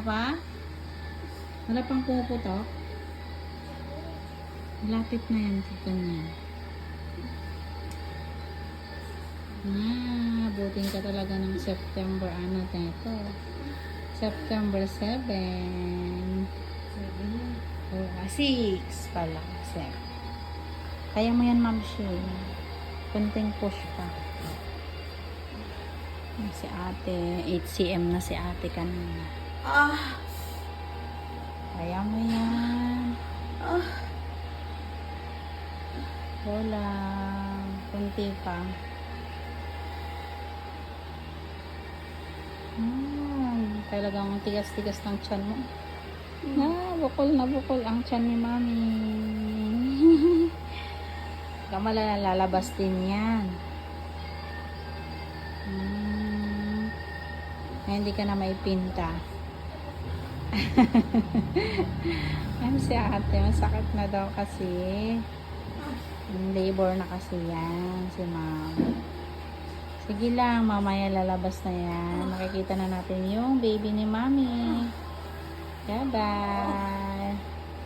Pa? Wala pang pumuputok? Lapit na yan sa kanya. Buting ka talaga ng September. Ano na ito? September 7. Oh, 6 pala. 7. Kaya mo yan, Ma'am Shay. Kunting push pa. Si ate. 8 cm na si ate kanina. Kaya mo yan. Wala. Kunti pa. Talagang tigas-tigas ng tiyan mo. Bukol na bukol ang tiyan ni Mami. Kamala lalabas din yan. Hindi ka na maipinta. Ay, si ate, masakit na daw kasi. Labor na kasi yan, si Ma'am. Sige lang, mamaya lalabas na yan. Makikita na natin yung baby ni Mami. Bye-bye.